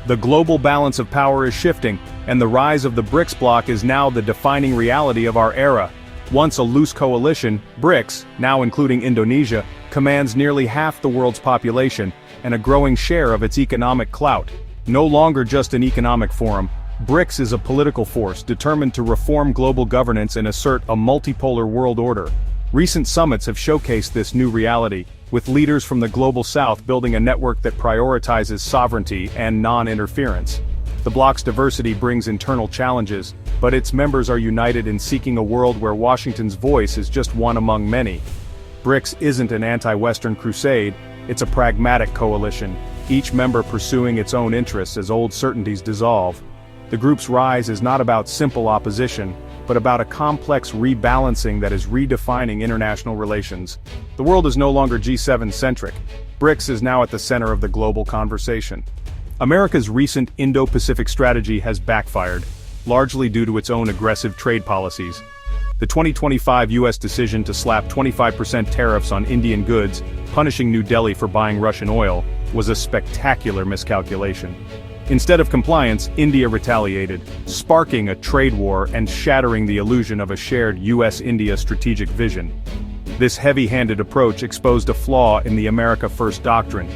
The global balance of power is shifting, and the rise of the BRICS bloc is now the defining reality of our era. Once a loose coalition, BRICS, now including Indonesia, commands nearly half the world's population and a growing share of its economic clout. No longer just an economic forum, BRICS is a political force determined to reform global governance and assert a multipolar world order. Recent summits have showcased this new reality, with leaders from the global south building a network that prioritizes sovereignty and non-interference. The bloc's diversity brings internal challenges, but its members are united in seeking a world where Washington's voice is just one among many. BRICS isn't an anti-Western crusade, it's a pragmatic coalition, each member pursuing its own interests as old certainties dissolve. The group's rise is not about simple opposition, but about a complex rebalancing that is redefining international relations. The world is no longer G7-centric. BRICS is now at the center of the global conversation. America's recent Indo-Pacific strategy has backfired, largely due to its own aggressive trade policies. The 2025 U.S. decision to slap 25% tariffs on Indian goods, punishing New Delhi for buying Russian oil, was a spectacular miscalculation. Instead of compliance, India retaliated, sparking a trade war and shattering the illusion of a shared U.S.-India strategic vision. This heavy-handed approach exposed a flaw in the America First doctrine.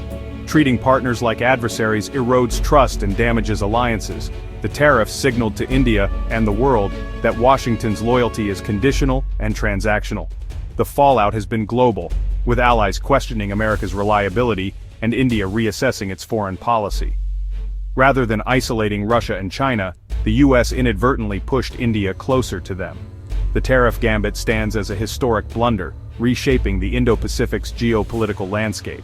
Treating partners like adversaries erodes trust and damages alliances. The tariffs signaled to India and the world that Washington's loyalty is conditional and transactional. The fallout has been global, with allies questioning America's reliability and India reassessing its foreign policy. Rather than isolating Russia and China, the U.S. inadvertently pushed India closer to them. The tariff gambit stands as a historic blunder, reshaping the Indo-Pacific's geopolitical landscape.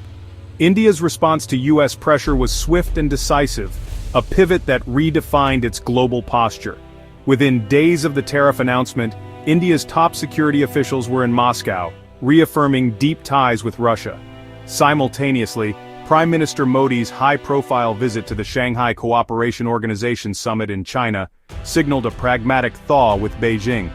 India's response to U.S. pressure was swift and decisive, a pivot that redefined its global posture. Within days of the tariff announcement, India's top security officials were in Moscow, reaffirming deep ties with Russia. Simultaneously, Prime Minister Modi's high-profile visit to the Shanghai Cooperation Organization summit in China signaled a pragmatic thaw with Beijing.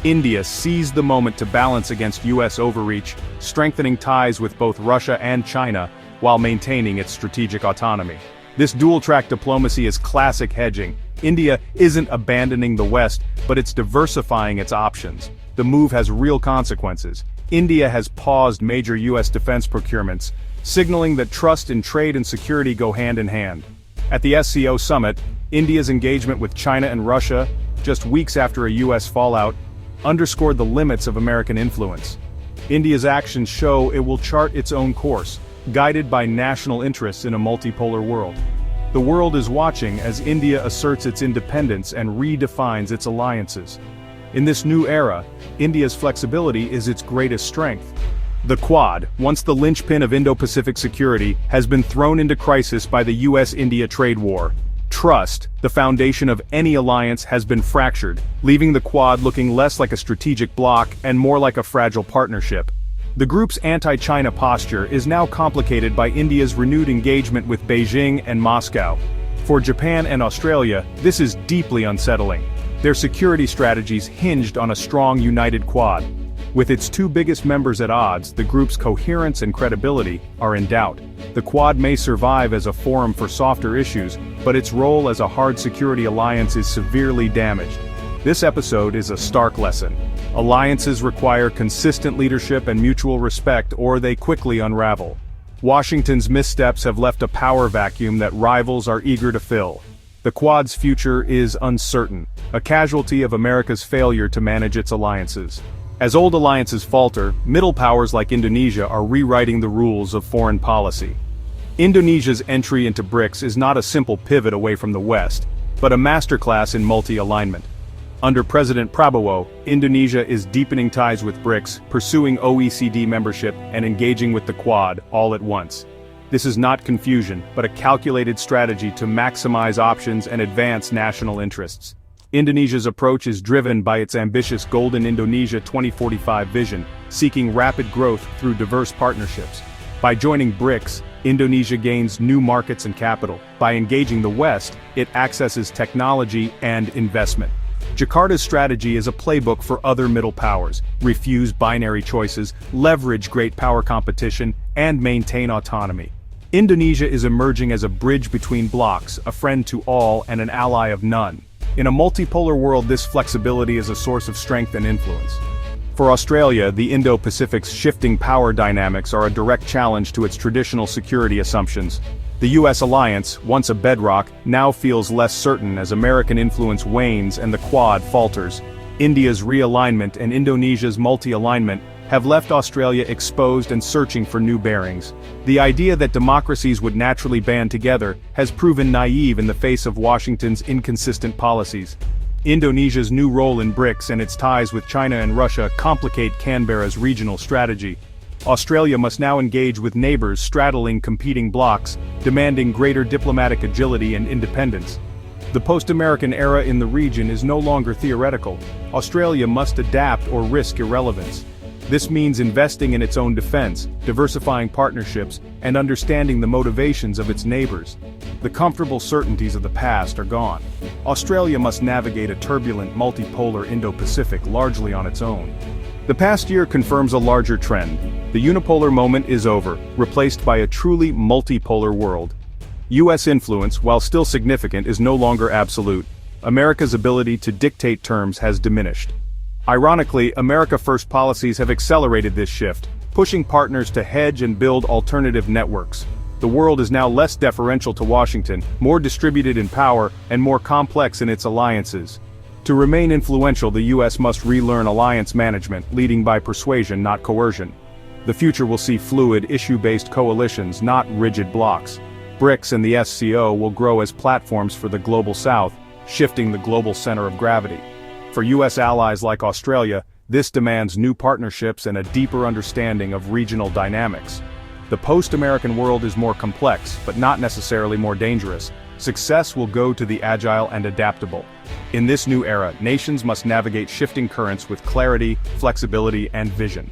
India seized the moment to balance against U.S. overreach, strengthening ties with both Russia and China, while maintaining its strategic autonomy. This dual-track diplomacy is classic hedging. India isn't abandoning the West, but it's diversifying its options. The move has real consequences. India has paused major U.S. defense procurements, signaling that trust in trade and security go hand in hand. At the SCO summit, India's engagement with China and Russia, just weeks after a U.S. fallout, underscored the limits of American influence. India's actions show it will chart its own course, guided by national interests in a multipolar world. The world is watching as India asserts its independence and redefines its alliances. In this new era, India's flexibility is its greatest strength. The Quad, once the linchpin of Indo-Pacific security, has been thrown into crisis by the U.S.-India trade war. Trust, the foundation of any alliance, has been fractured, leaving the Quad looking less like a strategic bloc and more like a fragile partnership. The group's anti-China posture is now complicated by India's renewed engagement with Beijing and Moscow. For Japan and Australia, this is deeply unsettling. Their security strategies hinged on a strong united Quad. With its two biggest members at odds, the group's coherence and credibility are in doubt. The Quad may survive as a forum for softer issues, but its role as a hard security alliance is severely damaged. This episode is a stark lesson. Alliances require consistent leadership and mutual respect, or they quickly unravel. Washington's missteps have left a power vacuum that rivals are eager to fill. The Quad's future is uncertain, a casualty of America's failure to manage its alliances. As old alliances falter, middle powers like Indonesia are rewriting the rules of foreign policy. Indonesia's entry into BRICS is not a simple pivot away from the West, but a masterclass in multi-alignment. Under President Prabowo, Indonesia is deepening ties with BRICS, pursuing OECD membership, and engaging with the Quad all at once. This is not confusion, but a calculated strategy to maximize options and advance national interests. Indonesia's approach is driven by its ambitious Golden Indonesia 2045 vision, seeking rapid growth through diverse partnerships. By joining BRICS, Indonesia gains new markets and capital. By engaging the West, it accesses technology and investment. Jakarta's strategy is a playbook for other middle powers: refuse binary choices, leverage great power competition, and maintain autonomy. Indonesia is emerging as a bridge between blocs, a friend to all and an ally of none. In a multipolar world, this flexibility is a source of strength and influence. For Australia, the Indo-Pacific's shifting power dynamics are a direct challenge to its traditional security assumptions. The US alliance, once a bedrock, now feels less certain as American influence wanes and the Quad falters. India's realignment and Indonesia's multi-alignment have left Australia exposed and searching for new bearings. The idea that democracies would naturally band together has proven naive in the face of Washington's inconsistent policies. Indonesia's new role in BRICS and its ties with China and Russia complicate Canberra's regional strategy. Australia must now engage with neighbors straddling competing blocs, demanding greater diplomatic agility and independence. The post-American era in the region is no longer theoretical. Australia must adapt or risk irrelevance. This means investing in its own defense, diversifying partnerships, and understanding the motivations of its neighbors. The comfortable certainties of the past are gone. Australia must navigate a turbulent, multipolar Indo-Pacific largely on its own. The past year confirms a larger trend. The unipolar moment is over, replaced by a truly multipolar world. US influence, while still significant, is no longer absolute. America's ability to dictate terms has diminished. Ironically, America First policies have accelerated this shift, pushing partners to hedge and build alternative networks. The world is now less deferential to Washington, more distributed in power, and more complex in its alliances. To remain influential, the US must relearn alliance management, leading by persuasion, not coercion. The future will see fluid, issue-based coalitions, not rigid blocs. BRICS and the SCO will grow as platforms for the Global South, shifting the global center of gravity. For US allies like Australia, this demands new partnerships and a deeper understanding of regional dynamics. The post-American world is more complex, but not necessarily more dangerous. Success will go to the agile and adaptable. In this new era, nations must navigate shifting currents with clarity, flexibility, and vision.